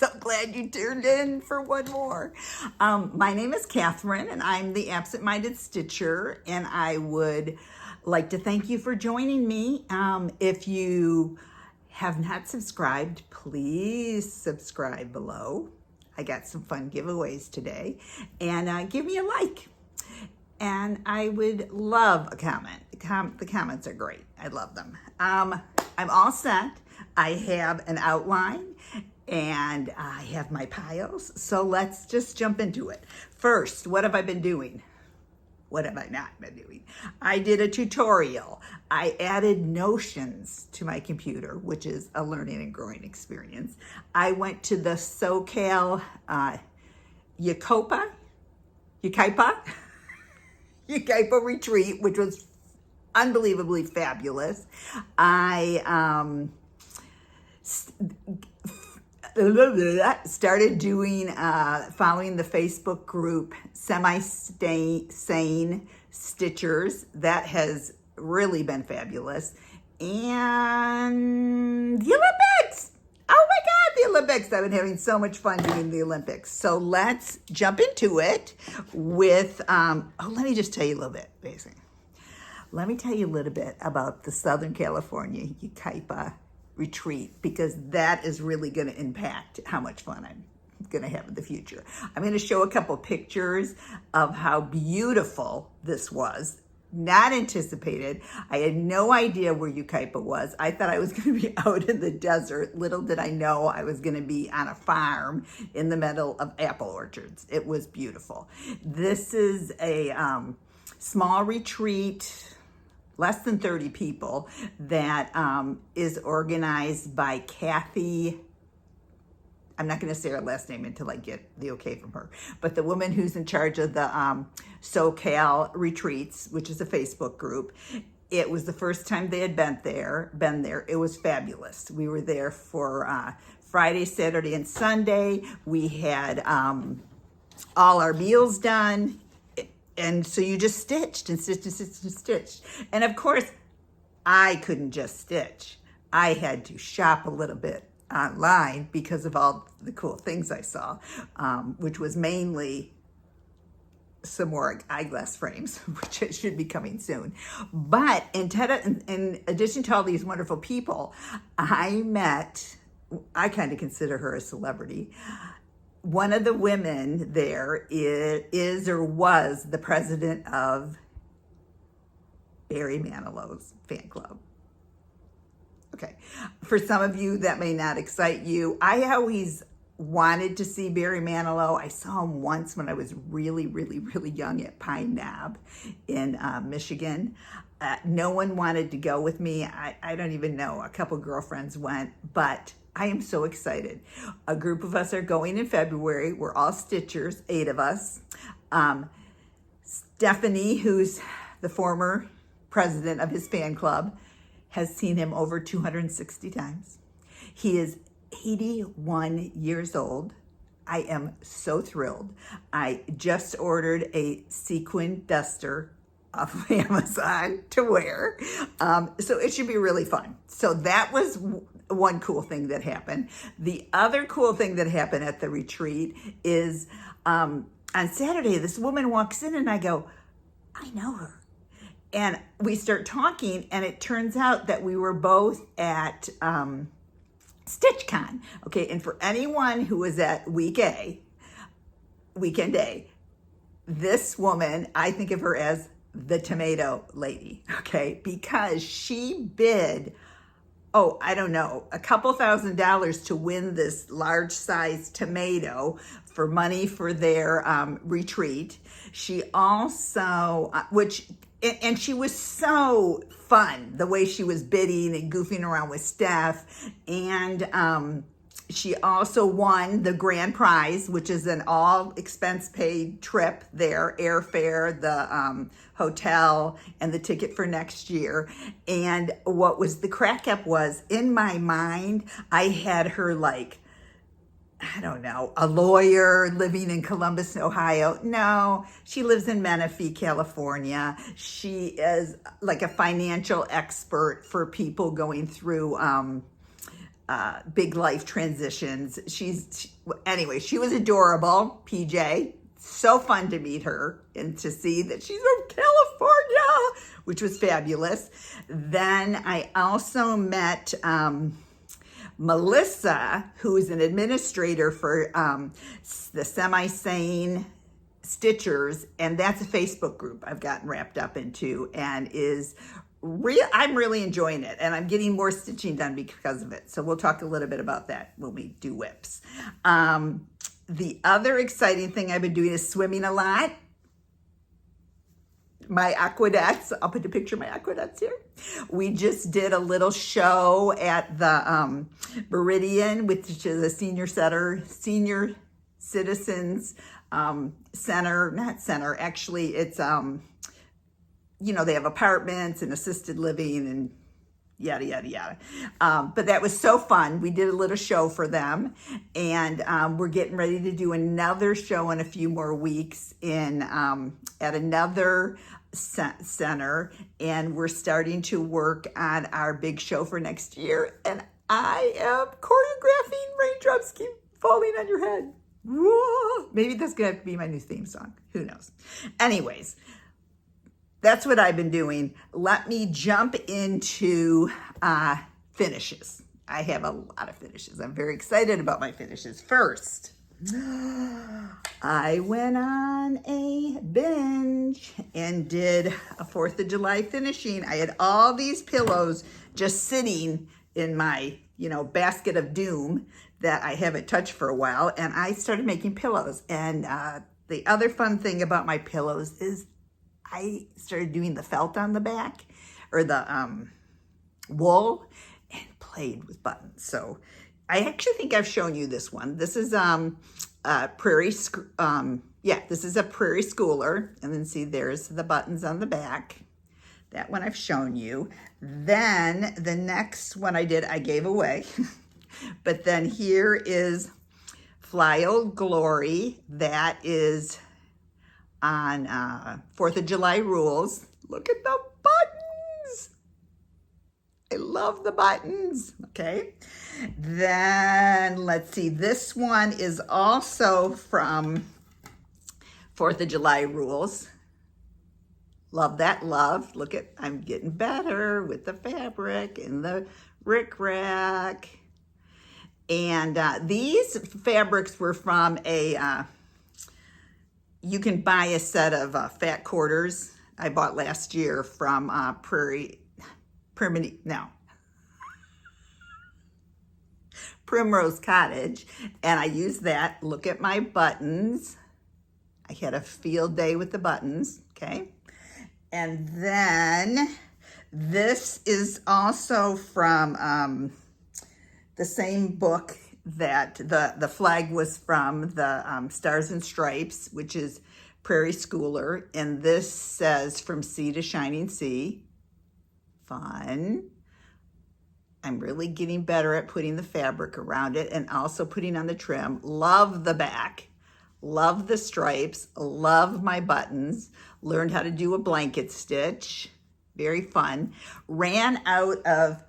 so glad you tuned in for one more. My name is Catherine, and I'm the absent-minded stitcher, and I would like to thank you for joining me. If you have not subscribed, please subscribe below. I got some fun giveaways today, and give me a like. And I would love a comment. The comments are great. I love them. I'm all set. I have an outline and I have my piles. So let's just jump into it. First, what have I been doing? What have I not been doing? I did a tutorial. I added Notions to my computer, which is a learning and growing experience. I went to the SoCal Yucaipa retreat, which was unbelievably fabulous. I started doing, following the Facebook group Semi-Sane Stitchers. That has really been fabulous. And the Olympics! Oh my God, the Olympics. I've been having so much fun doing the Olympics. So let's jump into it with, let me just tell you a little bit, basically. Let me tell you a little bit about the Southern California Yucaipa retreat, because that is really going to impact how much fun I'm going to have in the future. I'm going to show a couple pictures of how beautiful this was. Not anticipated. I had no idea where Yucaipa was. I thought I was going to be out in the desert. Little did I know I was going to be on a farm in the middle of apple orchards. It was beautiful. This is a small retreat, less than 30 people, that is organized by Kathy. I'm not going to say her last name until I get the okay from her. But the woman who's in charge of the SoCal Retreats, which is a Facebook group, it was the first time they had been there. It was fabulous. We were there for Friday, Saturday, and Sunday. We had all our meals done. And so you just stitched and stitched and stitched and stitched. And of course, I couldn't just stitch. I had to shop a little bit online because of all the cool things I saw, which was mainly some more eyeglass frames, which should be coming soon. But in addition to all these wonderful people, I kind of consider her a celebrity. One of the women there is or was the president of Barry Manilow's fan club. Okay, for some of you that may not excite you, I always wanted to see Barry Manilow. I saw him once when I was really, really, really young at Pine Knob in Michigan. No one wanted to go with me. I don't even know. A couple girlfriends went, but I am so excited. A group of us are going in February. We're all stitchers, 8 of us. Stephanie, who's the former president of his fan club, has seen him over 260 times. He is 81 years old. I am so thrilled. I just ordered a sequin duster off of Amazon to wear. So it should be really fun. So that was one cool thing that happened. The other cool thing that happened at the retreat is on Saturday, this woman walks in and I go, I know her. And we start talking, and it turns out that we were both at StitchCon. Okay, and for anyone who was at Weekend A, this woman, I think of her as the tomato lady, okay, because she bid, I don't know, a couple $1,000s to win this large size tomato for money for their retreat. She also, and she was so fun, the way she was bidding and goofing around with Steph. And she also won the grand prize, which is an all expense paid trip there, airfare, the hotel, and the ticket for next year. And what was the crack up was, in my mind, I had her like, I don't know, a lawyer living in Columbus, Ohio. No, she lives in Menifee, California. She is like a financial expert for people going through big life transitions. Anyway, she was adorable, PJ. So fun to meet her and to see that she's from California, which was fabulous. Then I also met Melissa, who is an administrator for the Semi-Sane Stitchers, and that's a Facebook group I've gotten wrapped up into, and I'm really enjoying it, and I'm getting more stitching done because of it. So we'll talk a little bit about that when we do whips. The other exciting thing I've been doing is swimming a lot. My aquadettes, I'll put a picture of my aquadettes here. We just did a little show at the Meridian, which is a senior citizens center, not center, actually it's, they have apartments and assisted living and yada, yada, yada. But that was so fun. We did a little show for them, and we're getting ready to do another show in a few more weeks at another center, and we're starting to work on our big show for next year, and I am choreographing Raindrops Keep Falling on Your Head. Whoa. Maybe that's going to be my new theme song. Who knows? Anyways, that's what I've been doing. Let me jump into finishes. I have a lot of finishes. I'm very excited about my finishes. First, I went on a binge and did a 4th of July finishing. I had all these pillows just sitting in my, basket of doom that I haven't touched for a while, and I started making pillows. And the other fun thing about my pillows is I started doing the felt on the back, or the wool, and played with buttons. So I actually think I've shown you this one. This is this is a Prairie Schooler, and then see there's the buttons on the back. That one I've shown you. Then the next one I did, I gave away. But then here is Fly Old Glory. That is on 4th of July rules. Look at the buttons. I love the buttons. Okay. Then let's see. This one is also from 4th of July rules. Love that, love. Look at, I'm getting better with the fabric and the rickrack. And these fabrics were from you can buy a set of fat quarters I bought last year from Primrose Cottage, and I used that. Look at my buttons. I had a field day with the buttons, okay? And then this is also from the same book that the flag was from, the Stars and Stripes, which is Prairie Schooler. And this says From Sea to Shining Sea. Fun. I'm really getting better at putting the fabric around it and also putting on the trim. Love the back. Love the stripes. Love my buttons. Learned how to do a blanket stitch. Very fun. Ran out of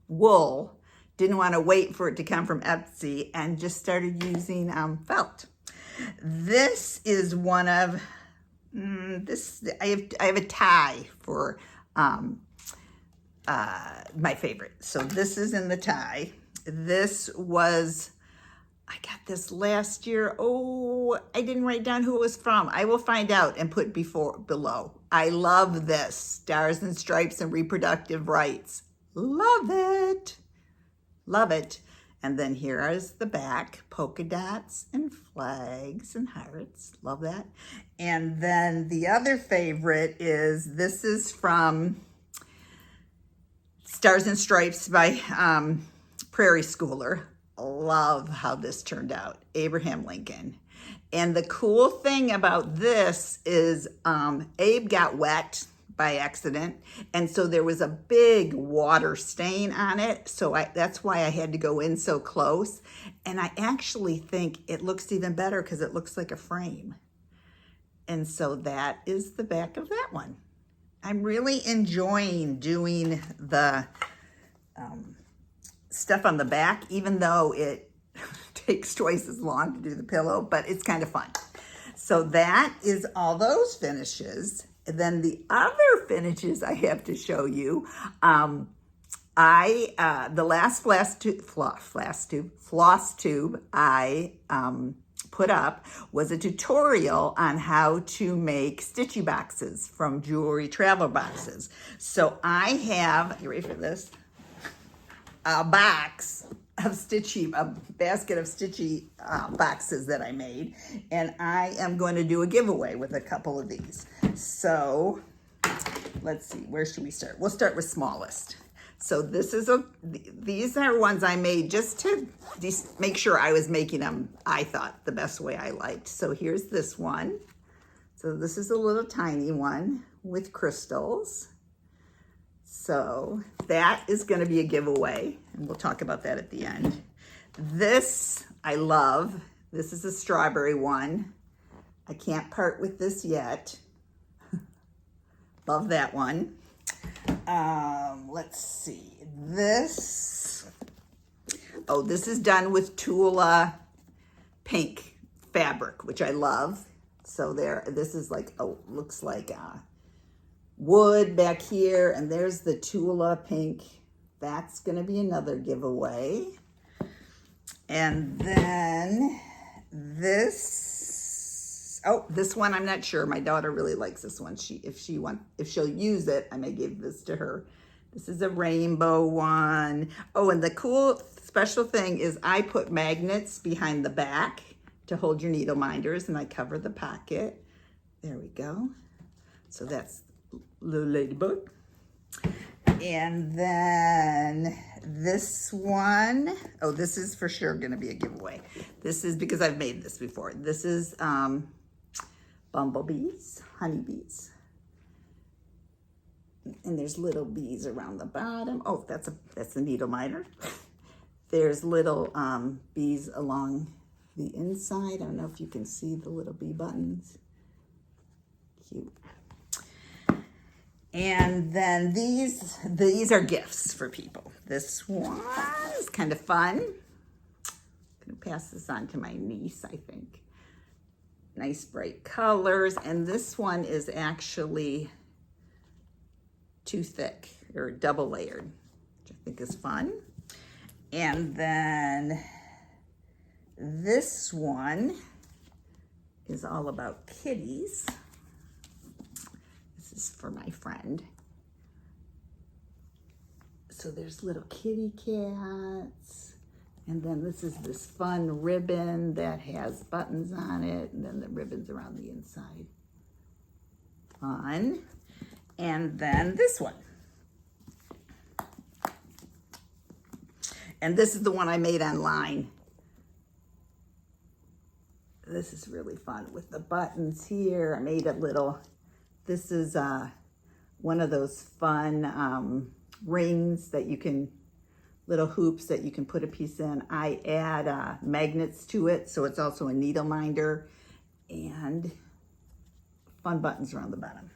wool. Didn't want to wait for it to come from Etsy and just started using felt. This is one of I have a tie for my favorite. So this is in the tie. This was, I got this last year. Oh, I didn't write down who it was from. I will find out and put below. I love this. Stars and Stripes and Reproductive Rights. Love it. Love it. And then here is the back, polka dots and flags and hearts. Love that. And then the other favorite is, this is from Stars and Stripes by Prairie Schooler. Love how this turned out. Abraham Lincoln. And the cool thing about this is Abe got wet by accident, and so there was a big water stain on it, so that's why I had to go in so close. And I actually think it looks even better because it looks like a frame. And so that is the back of that one. I'm really enjoying doing the stuff on the back, even though it takes twice as long to do the pillow, but it's kind of fun. So that is all those finishes. And then the other finishes I have to show you, the last floss tube I put up was a tutorial on how to make Stitchy boxes from jewelry travel boxes. So I have, you ready for this? A box of Stitchy, a basket of Stitchy boxes that I made, and I am going to do a giveaway with a couple of these. So let's see, where should we start? We'll start with smallest. So this is these are ones I made just to make sure I was making them, I thought, the best way I liked. So here's this one. So this is a little tiny one with crystals. So that is going to be a giveaway, and we'll talk about that at the end. This I love. This is a strawberry one. I can't part with this yet. Love that one. Let's see. This. Oh, this is done with Tula pink fabric, which I love. So there, this is like, looks like wood back here, and there's the Tula pink. That's gonna be another giveaway. And then this, this one I'm not sure. My daughter really likes this one. If she'll use it, I may give this to her. This is a rainbow one. Oh, and the cool special thing is I put magnets behind the back to hold your needle minders, and I cover the pocket. There we go. So that's Little Ladybug. And then this one, this is for sure going to be a giveaway. This is because I've made this before. This is bumblebees, honeybees. And there's little bees around the bottom. Oh, that's a needle minder. There's little bees along the inside. I don't know if you can see the little bee buttons. Cute. And then these are gifts for people. This one is kind of fun. I'm gonna pass this on to my niece, I think. Nice bright colors. And this one is actually too thick, or double layered, which I think is fun. And then this one is all about kitties. This is for my friend. So there's little kitty cats. And then this is this fun ribbon that has buttons on it, and then the ribbons around the inside. Fun. And then this one. And this is the one I made online. This is really fun with the buttons here. I made a little, this is one of those fun rings that you can, little hoops that you can put a piece in. I add magnets to it, so it's also a needle minder, and fun buttons around the bottom.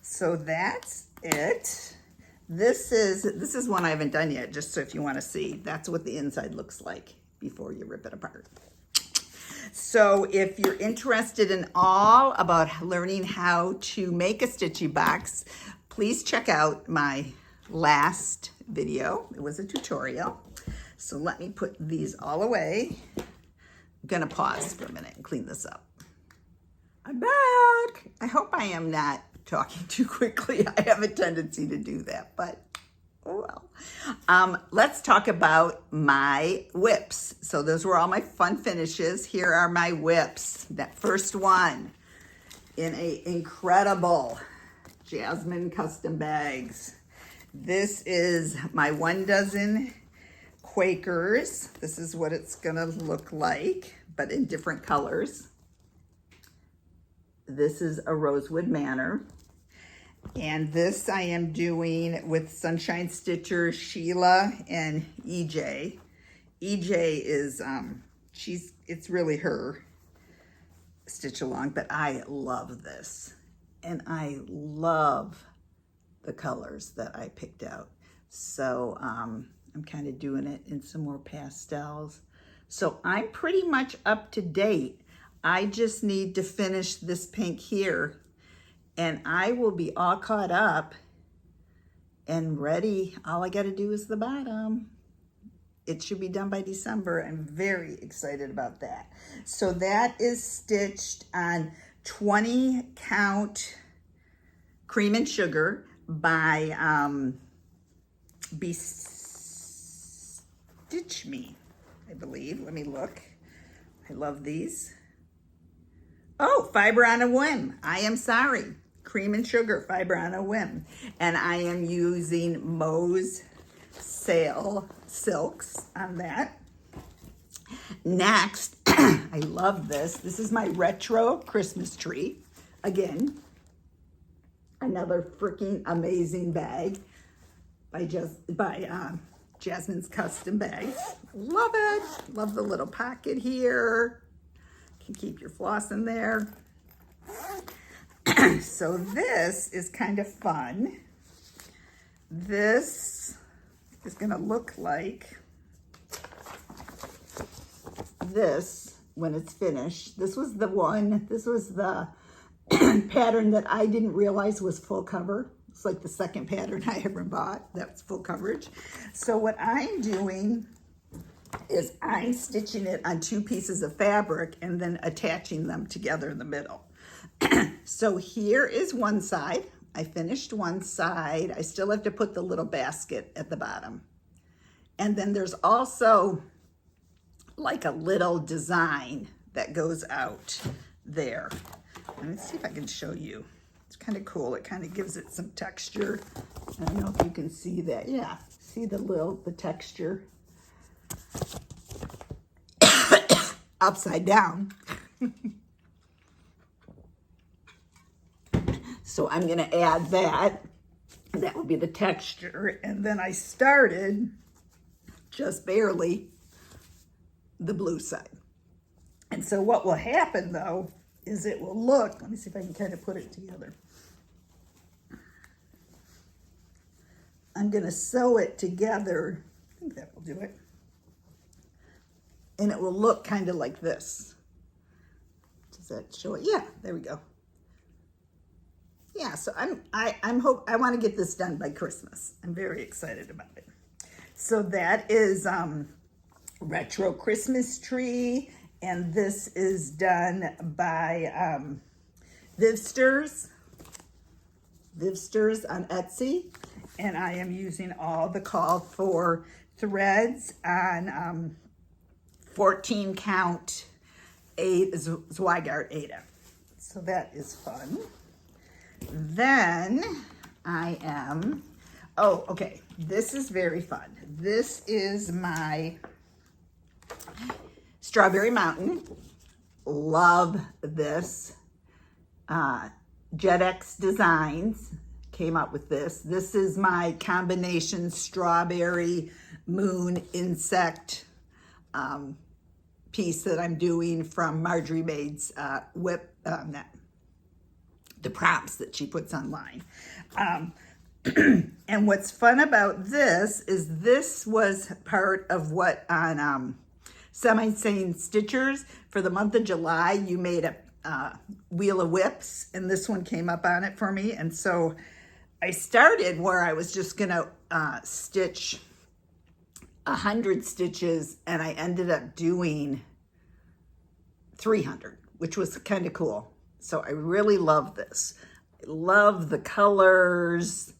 So that's it. This is one I haven't done yet, just so if you want to see. That's what the inside looks like before you rip it apart. So if you're interested in all about learning how to make a Stitchy box, please check out my last video. It was a tutorial. So let me put these all away. I'm gonna pause for a minute and clean this up. I'm back. I hope I am not talking too quickly. I have a tendency to do that, but oh well. Let's talk about my whips. So those were all my fun finishes. Here are my whips. That first one in a incredible Jasmine custom bags. This is my 1 dozen Quakers. This is what it's gonna look like, but in different colors. This is a Rosewood Manor. And this I am doing with Sunshine Stitcher, Sheila, and EJ. EJ is, it's really her stitch along, but I love this. And I love the colors that I picked out. So I'm kind of doing it in some more pastels. So I'm pretty much up to date. I just need to finish this pink here and I will be all caught up and ready. All I got to do is the bottom. It should be done by December. I'm very excited about that. So that is stitched on 20 count cream and sugar by Stitch Me, I believe. Let me look. I love these. Oh, Fiber on a Whim. I am sorry. Cream and sugar, Fiber on a Whim. And I am using Mo's Sale Silks on that. Next, I love this. This is my retro Christmas tree. Again, another freaking amazing bag by Jasmine's Custom Bags. Love it. Love the little pocket here. Can keep your floss in there. So this is kind of fun. This is gonna look like this when it's finished. This was the pattern that I didn't realize was full cover. It's like the second pattern I ever bought that's full coverage. So what I'm doing is I'm stitching it on 2 pieces of fabric and then attaching them together in the middle. So here is one side. I finished one side. I still have to put the little basket at the bottom. And then there's also like a little design that goes out there. Let me see if I can show you. It's kind of cool. It kind of gives it some texture. I don't know if you can see that. Yeah, see the texture. Upside down. So I'm going to add that. That would be the texture. And then I started just barely the blue side. And so what will happen though is it will look, let me see if I can kind of put it together. I'm going to sew it together. I think that will do it. And it will look kind of like this. Does that show it? Yeah, there we go. Yeah, so I want to get this done by Christmas. I'm very excited about it. So that is Retro Christmas Tree, and this is done by Vivsters on Etsy, and I am using all the called for threads on 14 count Zweigart Ada. So that is fun. Then I am, oh, okay, this is very fun. This is my Strawberry Mountain. Love this. JetX Designs came up with this. This is my combination strawberry moon insect piece that I'm doing from Marjorie Maid's the prompts that she puts online. And what's fun about this is this was part of what on Semi-Sane Stitchers for the month of July, you made a Wheel of Whips, and this one came up on it for me. And so I started where I was just gonna stitch 100 stitches, and I ended up doing 300, which was kind of cool. So I really love this. I love the colors.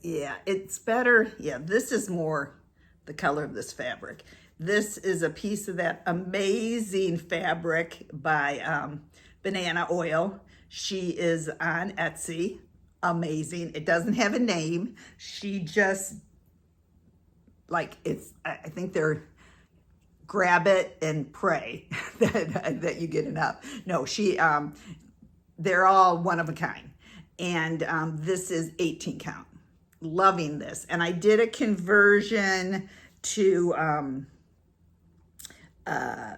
Yeah, it's better. Yeah, this is more the color of this fabric. This is a piece of that amazing fabric by Banana Oil. She is on Etsy. Amazing. It doesn't have a name. She just, like, it's, I think they're grab it and pray that you get enough. No, they're all one of a kind. And this is 18 count. Loving this. And I did a conversion to a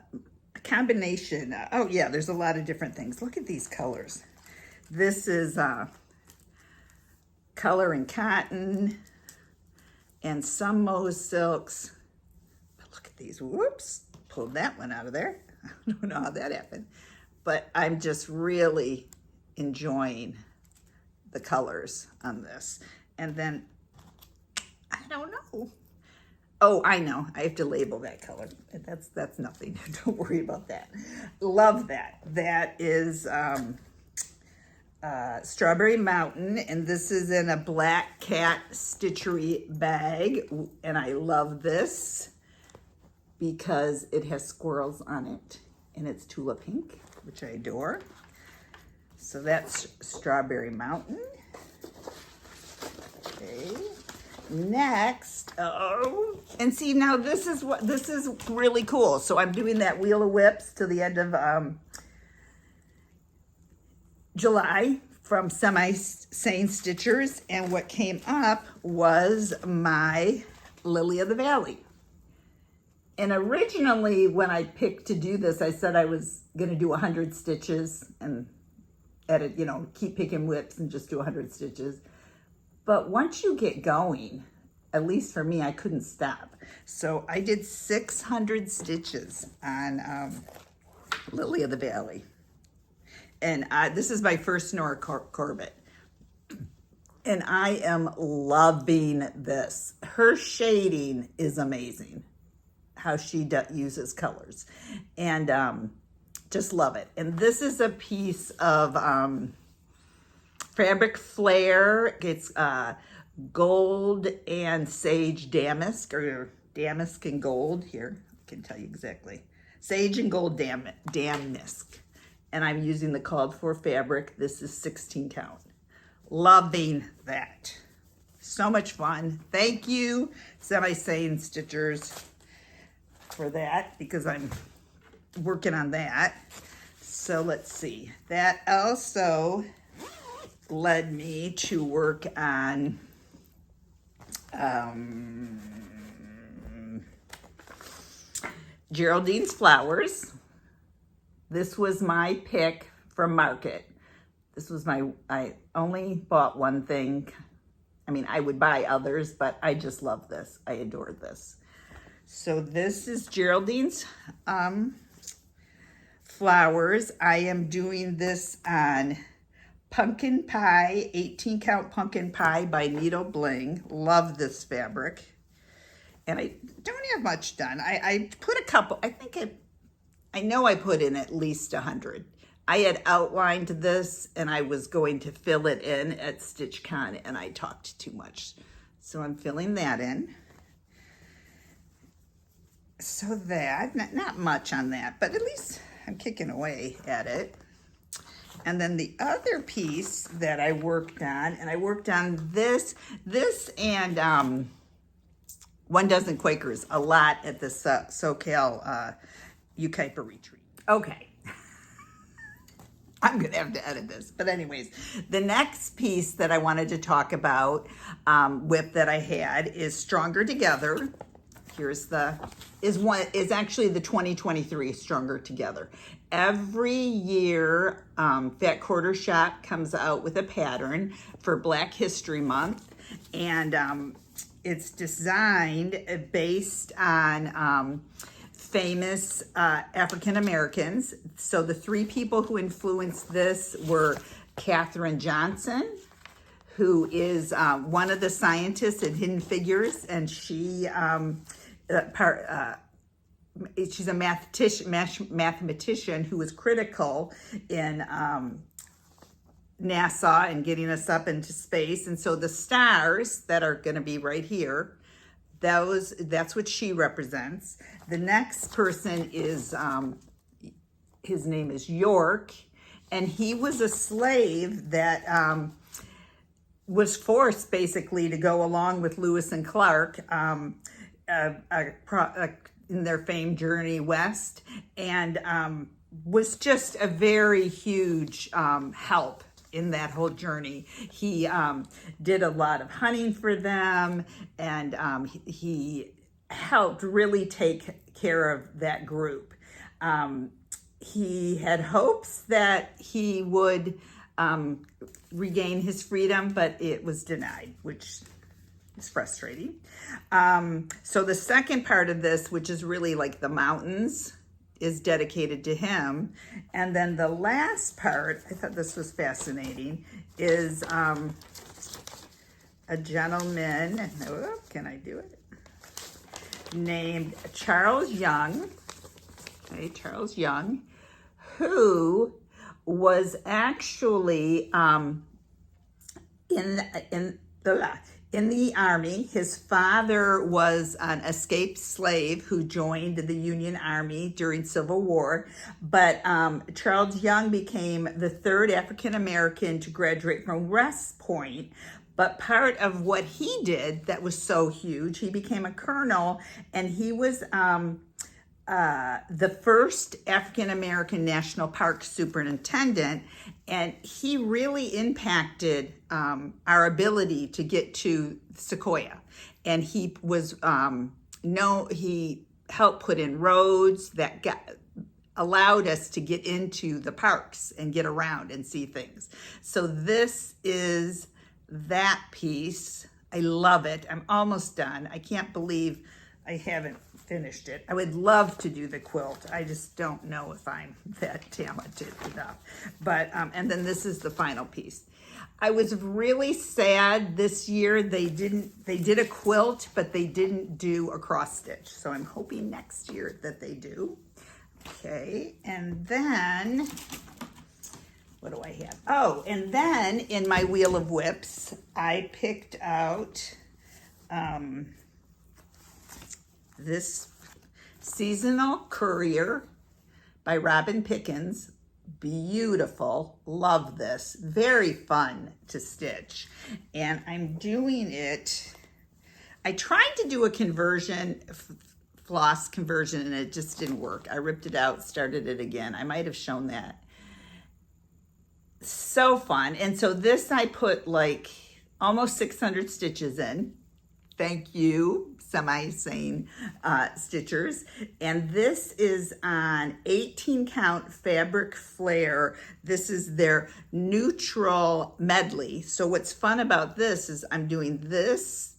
combination. Oh yeah, there's a lot of different things. Look at these colors. This is color and cotton and some Mo's silks. But look at these, whoops, pulled that one out of there. I don't know how that happened, but I'm just really enjoying the colors on this. And then, I don't know. Oh, I know, I have to label that color. That's nothing, don't worry about that. Love that. That is Strawberry Mountain, and this is in a Black Cat Stitchery bag, and I love this because it has squirrels on it, and it's Tula Pink, which I adore. So that's Strawberry Mountain. Okay. Next, oh, and see now this is really cool. So I'm doing that Wheel of Whips to the end of July from Semi-Sane Stitchers, and what came up was my Lily of the Valley. And originally when I picked to do this, I said I was gonna do 100 stitches and edit, you know, keep picking whips and just do 100 stitches. But once you get going, at least for me, I couldn't stop. So I did 600 stitches on Lily of the Valley. And this is my first Nora Corbett. And I am loving this. Her shading is amazing, how she uses colors. And just love it. And this is a piece of Fabric Flare. It's gold and sage damask, or damask and gold. Here, I can tell you exactly. Sage and gold damask. And I'm using the called for fabric. This is 16 count. Loving that. So much fun. Thank you, Semi-Sane Stitchers, for that, because I'm working on that. So let's see. That also led me to work on Geraldine's Flowers. This was my pick from Market. This was I only bought one thing. I mean, I would buy others, but I just love this. I adore this. So this is Geraldine's Flowers. I am doing this on Pumpkin Pie, 18 count Pumpkin Pie by Needle Bling. Love this fabric. And I don't have much done. I put a couple, I know I put in at least 100. I had outlined this and I was going to fill it in at StitchCon, and I talked too much. So I'm filling that in. So that, not much on that, but at least I'm kicking away at it. And then the other piece that I worked on, and I worked on this and 1 Dozen Quakers a lot at the SoCal Ukaipa retreat. Okay. I'm gonna have to edit this. But anyways, the next piece that I wanted to talk about, whip that I had, is Stronger Together. Here's is actually the 2023 Stronger Together. Every year, Fat Quarter Shop comes out with a pattern for Black History Month, and it's designed based on famous African Americans. So the 3 people who influenced this were Katherine Johnson, who is one of the scientists at Hidden Figures, and she's a mathematician who was critical in NASA and getting us up into space. And so the stars that are going to be right here, that's what she represents. The next person is, his name is York, and he was a slave that was forced basically to go along with Lewis and Clark in their famed journey west, and was just a very huge help in that whole journey. He did a lot of hunting for them, and he helped really take care of that group. He had hopes that he would regain his freedom, but it was denied, which is frustrating. So the second part of this, which is really like the mountains, is dedicated to him. And then the last part, I thought this was fascinating, is a gentleman, can I do it? Named Charles Young, okay, Charles Young, who was actually in the Army. His father was an escaped slave who joined the Union Army during Civil War, but Charles Young became the third African American to graduate from West Point. But part of what he did that was so huge, he became a colonel, and he was the first African American National Park superintendent, and he really impacted our ability to get to Sequoia. And he was he helped put in roads that allowed us to get into the parks and get around and see things. So this is that piece. I love it. I'm almost done. I can't believe I haven't finished it. I would love to do the quilt. I just don't know if I'm that talented enough. But and then this is the final piece. I was really sad this year they did a quilt, but they didn't do a cross stitch. So I'm hoping next year that they do. Okay, and then what do I have? Oh, and then in my Wheel of Whips, I picked out this Seasonal Courier by Robin Pickens. Beautiful. Love this. Very fun to stitch. And I'm doing it. I tried to do a conversion, floss conversion, and it just didn't work. I ripped it out, started it again. I might have shown that. So fun. And so this I put like almost 600 stitches in. Thank you, semi-sane stitchers. And this is on 18 count fabric flare. This is their neutral medley. So what's fun about this is I'm doing this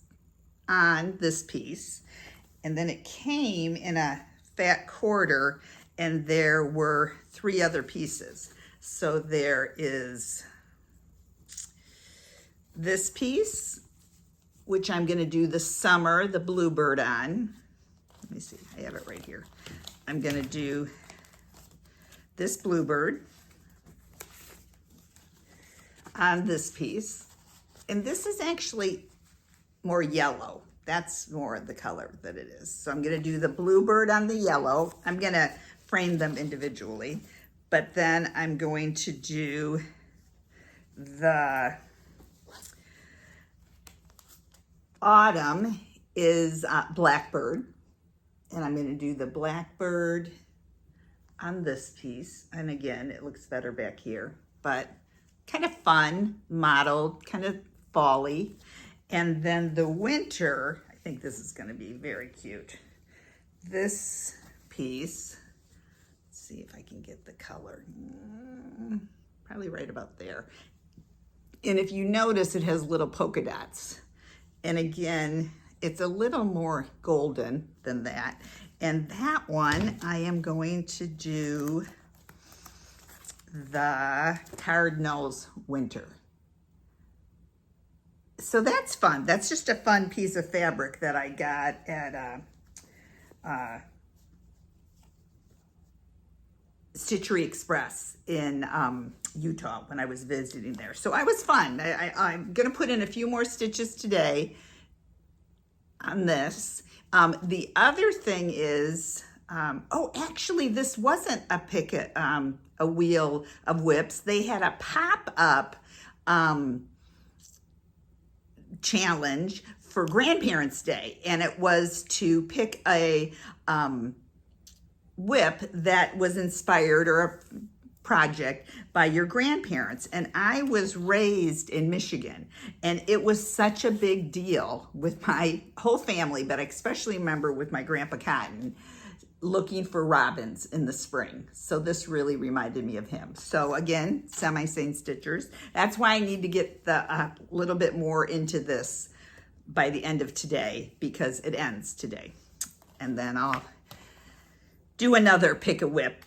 on this piece, and then it came in a fat quarter, and there were 3 other pieces. So there is this piece, which I'm going to do the summer, the bluebird on. Let me see, I have it right here. I'm going to do this bluebird on this piece. And this is actually more yellow. That's more the color that it is. So I'm going to do the bluebird on the yellow. I'm going to frame them individually. But then I'm going to do the autumn is blackbird, and I'm going to do the blackbird on this piece. And again, it looks better back here, but kind of fun, modeled, kind of fall-y. And then the winter, I think this is going to be very cute. This piece, let's see if I can get the color, probably right about there. And if you notice, it has little polka dots. And again, it's a little more golden than that. And that one, I am going to do the Cardinals Winter. So that's fun. That's just a fun piece of fabric that I got at Stitchery Express in Utah when I was visiting there. So I was fun. I'm going to put in a few more stitches today on this. The other thing is, oh, actually, this wasn't a Wheel of Whips. They had a pop-up challenge for Grandparents' Day, and it was to pick a whip that was inspired or a project by your grandparents. And I was raised in Michigan, and it was such a big deal with my whole family, but I especially remember with my Grandpa Cotton. looking for robins in the spring. So this really reminded me of him. So again, semi-sane stitchers. That's why I need to get the little bit more into this by the end of today, because it ends today. And then I'll do another pick a whip.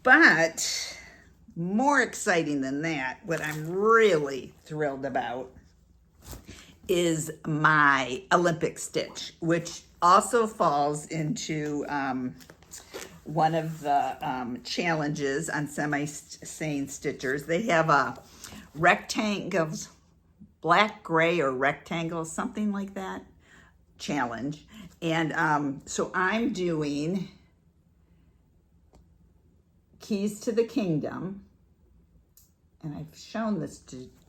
But more exciting than that, what I'm really thrilled about is my Olympic stitch, which also falls into one of the challenges on semi-sane stitchers. They have a rectangles, black, gray, or rectangle, something like that, challenge. And so I'm doing Keys to the Kingdom, and I've shown this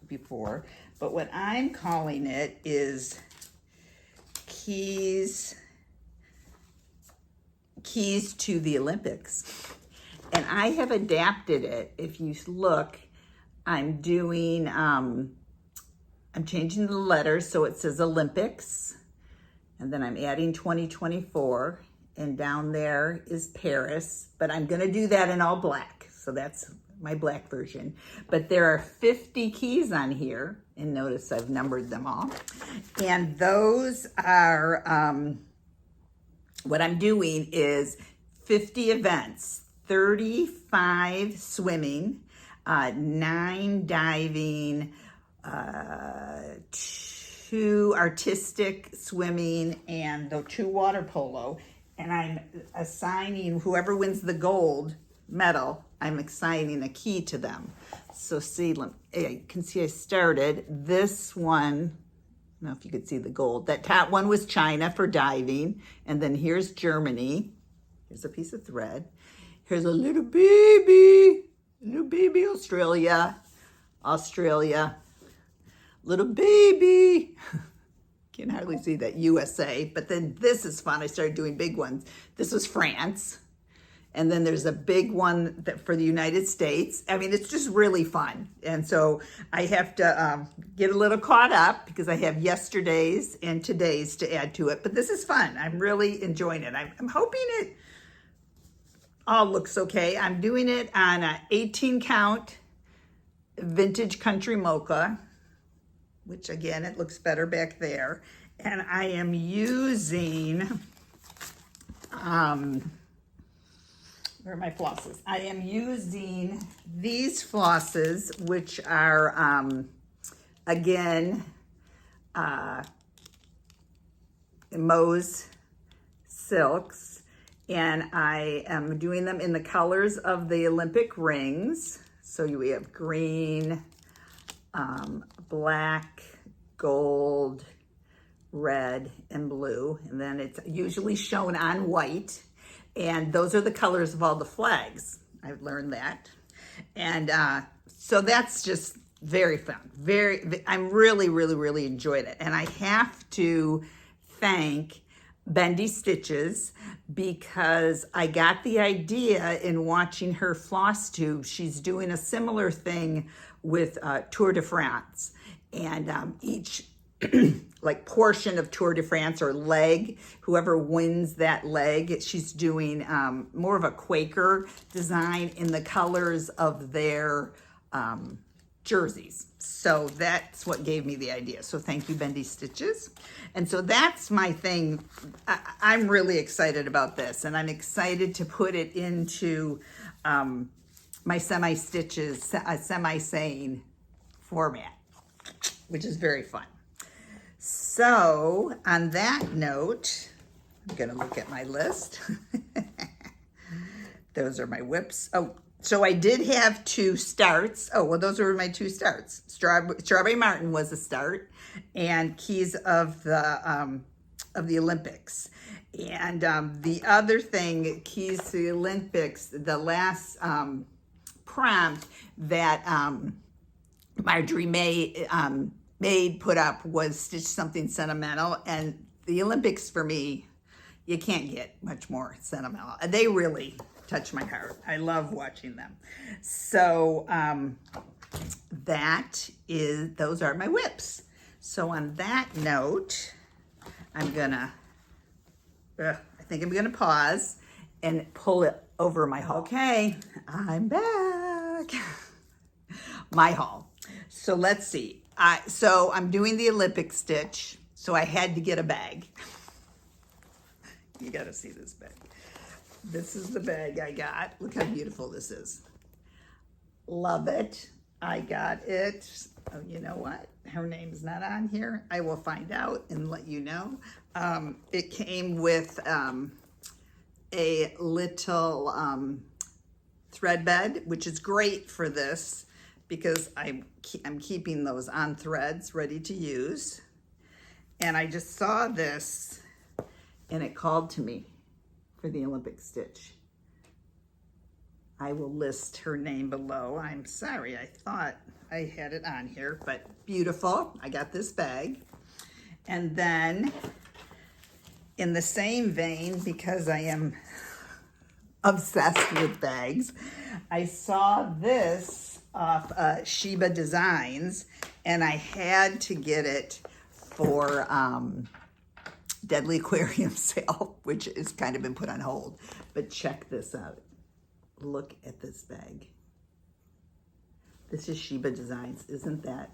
before, but what I'm calling it is Keys to the Olympics. And I have adapted it. If you look, I'm doing, I'm changing the letters so it says Olympics, and then I'm adding 2024, and down there is Paris, but I'm gonna do that in all black. So that's my black version. But there are 50 keys on here, and notice I've numbered them all. And those are, what I'm doing is 50 events, 35 swimming, 9 diving, 2 artistic swimming, and the 2 water polo. And I'm assigning whoever wins the gold medal, I'm assigning a key to them. So see, you can see I started this one. I don't know if you could see the gold. That top one was China for diving. And then here's Germany. Here's a piece of thread. Here's a little baby Australia. Little baby. Can hardly see that, USA. But then this is fun. I started doing big ones. This was France. And then there's a big one for the United States. I mean, it's just really fun. And so I have to get a little caught up because I have yesterday's and today's to add to it. But this is fun. I'm really enjoying it. I'm hoping it all looks okay. I'm doing it on a 18 count vintage country mocha, which again, it looks better back there. And I am using, where are my flosses? I am using these flosses, which are, again, Mo's silks. And I am doing them in the colors of the Olympic rings. So we have green, black, gold, red, and blue. And then it's usually shown on white. And those are the colors of all the flags. I've learned that. And so that's just very fun. I'm really enjoyed it. And I have to thank Bendy Stitches because I got the idea in watching her floss tube. She's doing a similar thing with Tour de France. And each like portion of Tour de France or leg, whoever wins that leg, she's doing more of a Quaker design in the colors of their jerseys. So that's what gave me the idea. So thank you, Bendy Stitches. And so that's my thing. I'm really excited about this, and I'm excited to put it into my semi-stitches, semi-sane format, which is very fun. So on that note, I'm gonna look at my list. Those are my whips. Oh, so I did have 2 starts. Oh, well, those were my 2 starts. Strawberry Martin was a start, and Keys of the Olympics. And the other thing, Keys to the Olympics, the last prompt that Marjorie Maid put up was Stitch Something Sentimental. And the Olympics, for me, you can't get much more sentimental. They really touch my heart. I love watching them. So those are my whips. So on that note, I'm gonna, I think I'm gonna pause and pull it over my haul. Okay, I'm back. My haul. So let's see. So I'm doing the Olympic stitch, so I had to get a bag. You gotta see this bag. This is the bag I got. Look how beautiful this is. Love it. I got it. Oh, you know what? Her name's not on here. I will find out and let you know. It came with a little thread bed, which is great for this because I'm keeping those on threads ready to use. And I just saw this and it called to me for the Olympic stitch. I will list her name below. I'm sorry, I thought I had it on here, but beautiful. I got this bag. And then in the same vein, because I am obsessed with bags, I saw this off Sheba Designs, and I had to get it for Deadly Aquarium sale, which has kind of been put on hold. But check this out. Look at this bag. This is Sheba Designs. Isn't that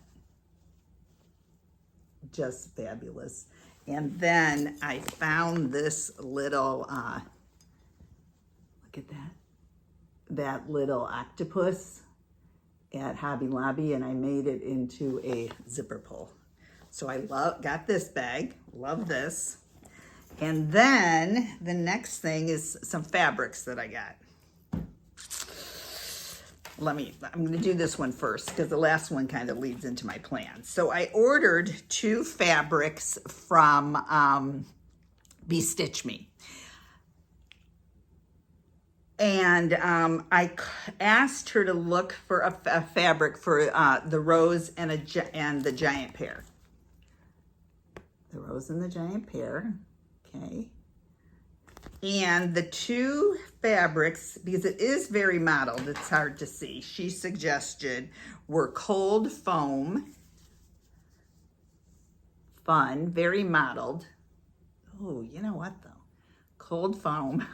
just fabulous? And then I found this little, look at that little octopus at Hobby Lobby, and I made it into a zipper pull. So I got this bag, love this. And then the next thing is some fabrics that I got. I'm gonna do this one first because the last one kind of leads into my plan. So I ordered 2 fabrics from Stitch Me. And I asked her to look for a fabric for the rose and the giant pear. The rose and the giant pear, okay. And the 2 fabrics, because it is very mottled, it's hard to see, she suggested were Cold Foam, fun, very mottled. Oh, you know what though? Cold Foam,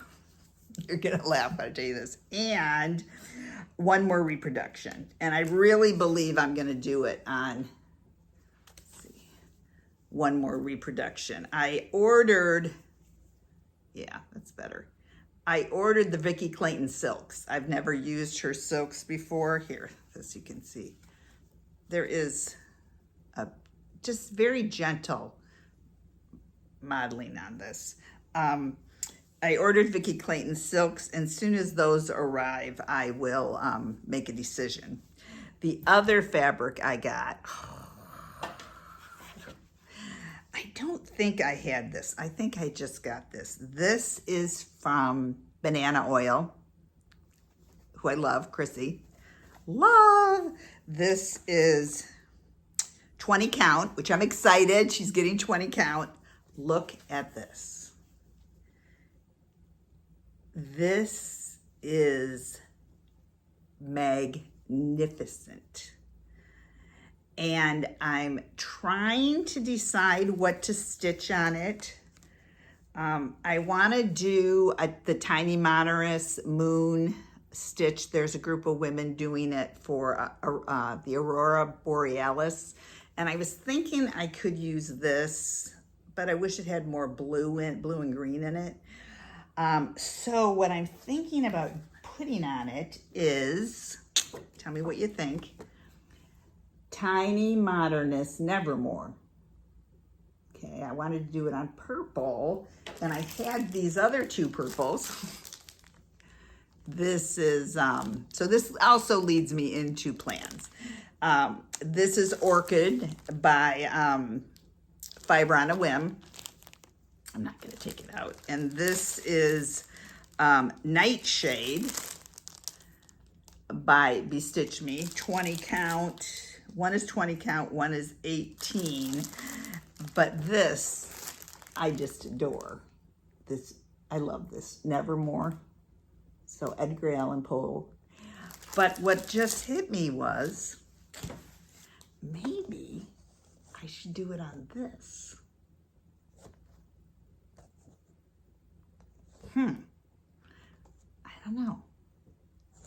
you're gonna laugh when I tell you this, and One More Reproduction. And I really believe I'm gonna do it on, let's see, One More Reproduction. I ordered, yeah, that's better. I ordered the Vicki Clayton silks. I've never used her silks before. Here, as you can see, there is a just very gentle modeling on this. I ordered Vicki Clayton silks, and as soon as those arrive, I will make a decision. The other fabric I got, I don't think I had this. I think I just got this. This is from Banana Oil, who I love, Chrissy. Love. This is 20 count, which I'm excited. She's getting 20 count. Look at this. This is magnificent. And I'm trying to decide what to stitch on it. I want to do the Tiny Monoris Moon stitch. There's a group of women doing it for the Aurora Borealis. And I was thinking I could use this, but I wish it had more blue and green in it. So what I'm thinking about putting on it is, tell me what you think, Tiny Modernist Nevermore. Okay, I wanted to do it on purple, and I had these other 2 purples. This is, so this also leads me into plans. This is Orchid by Fiber on a Whim. I'm not gonna take it out. And this is Nightshade by Stitch Me, 20 count. One is 20 count, one is 18. But this, I just adore. This, I love this, Nevermore. So Edgar Allan Poe. But what just hit me was, maybe I should do it on this. I don't know.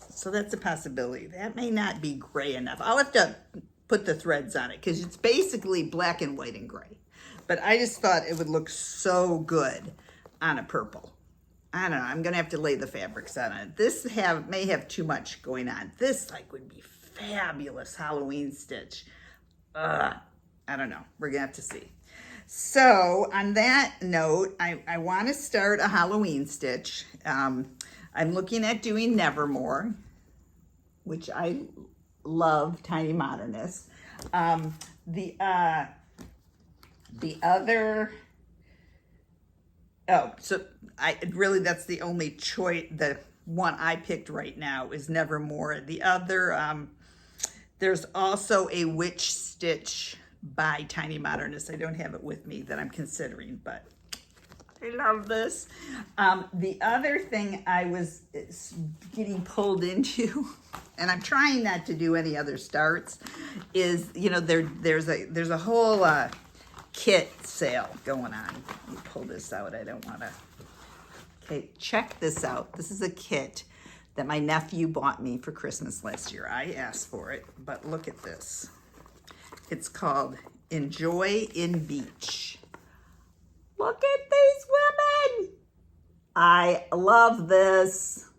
So that's a possibility. That may not be gray enough. I'll have to put the threads on it because it's basically black and white and gray. But I just thought it would look so good on a purple. I don't know. I'm going to have to lay the fabrics on it. This may have too much going on. This would be fabulous Halloween stitch. I don't know. We're going to have to see. So on that note, I want to start a Halloween stitch. I'm looking at doing Nevermore, which I love, Tiny Modernist. The other, that's the only choice. The one I picked right now is Nevermore. The other, there's also a Witch Stitch by Tiny Modernist. I don't have it with me that I'm considering, but I love this. The other thing I was getting pulled into, and I'm trying not to do any other starts, is, there's a whole kit sale going on. Let me pull this out. I don't want to. Okay, check this out. This is a kit that my nephew bought me for Christmas last year. I asked for it, but look at this. It's called Enjoy in Beach. Look at these women. I love this.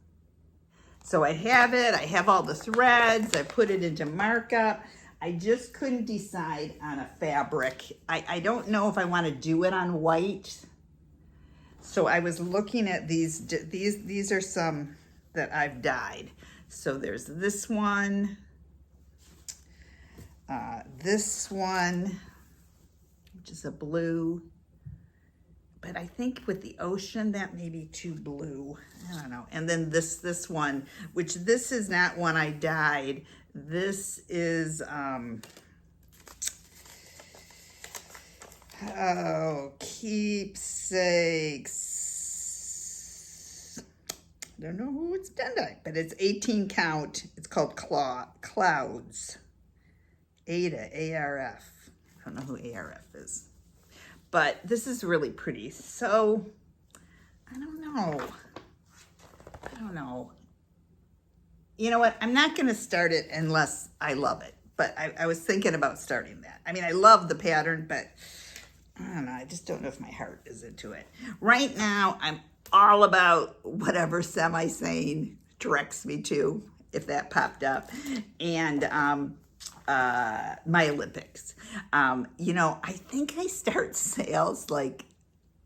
So I have it. I have all the threads. I put it into markup. I just couldn't decide on a fabric. I don't know if I want to do it on white. So I was looking at these. These are some that I've dyed. So there's this one, which is a blue. But I think with the ocean, that may be too blue. I don't know. And then this one, which this is not one I dyed. This is, Keepsakes. I don't know who it's done by, but it's 18 count. It's called Clouds. Ada, A-R-F. I don't know who A-R-F is. But this is really pretty. So, I don't know. You know what? I'm not going to start it unless I love it. But I was thinking about starting that. I mean, I love the pattern, but I don't know. I just don't know if my heart is into it. Right now, I'm all about whatever semi-sane directs me to, if that popped up. And my Olympics. I think I start sales like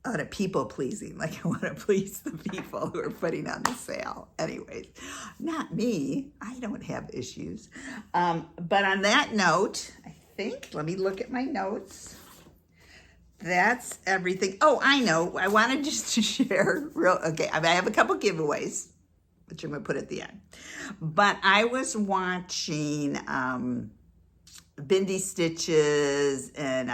out of people pleasing. Like I want to please the people who are putting on the sale. Anyways, not me. I don't have issues. But on that note, I think, let me look at my notes. That's everything. Oh, I know. I wanted just to share okay. I have a couple giveaways, which I'm going to put at the end. But I was watching Bindi Stitches and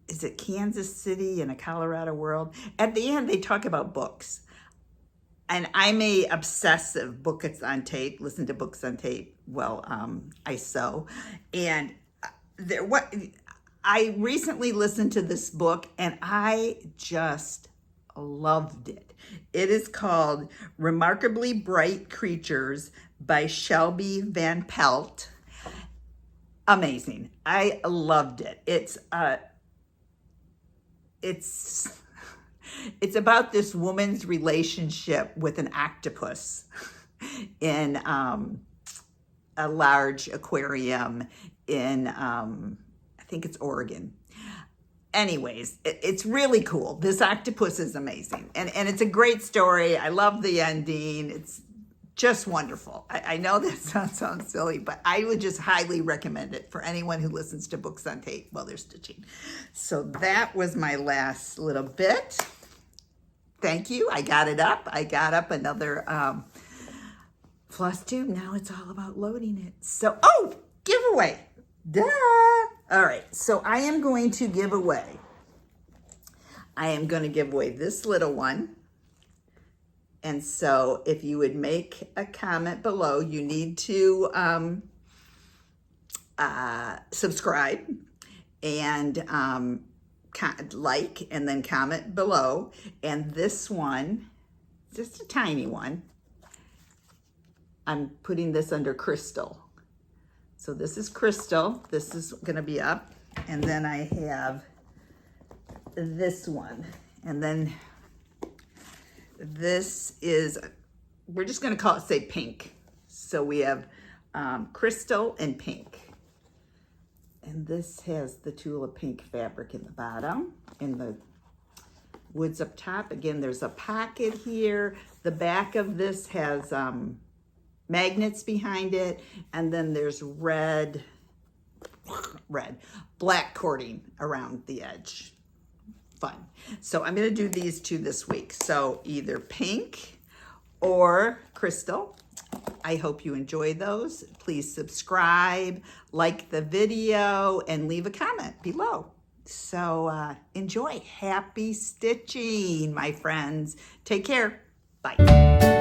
is it Kansas City in a Colorado World? At the end, they talk about books. And I'm a obsessive books on tape, listen to books on tape. Well, I sew. And I recently listened to this book and I just loved it. It is called Remarkably Bright Creatures by Shelby Van Pelt. Amazing. I loved it. It's about this woman's relationship with an octopus in a large aquarium in, I think it's Oregon. Anyways, it's really cool. This octopus is amazing. And it's a great story. I love the ending. It's just wonderful. I know that sounds silly, but I would just highly recommend it for anyone who listens to books on tape while they're stitching. So that was my last little bit. Thank you. I got it up. I got up another floss tube. Now it's all about loading it. So, giveaway. Duh. All right. So I am going to give away this little one. And so if you would make a comment below, you need to subscribe and like and then comment below. And this one, just a tiny one, I'm putting this under Crystal. So this is Crystal. This is going to be up. And then I have this one. And then this is, we're just going to say pink. So we have Crystal and pink. And this has the tulip pink fabric in the bottom, and the woods up top. Again, there's a pocket here. The back of this has magnets behind it, and then there's black cording around the edge. Fun. So I'm going to do these two this week. So either pink or Crystal. I hope you enjoy those. Please subscribe, like the video, and leave a comment below. So enjoy. Happy stitching, my friends. Take care. Bye.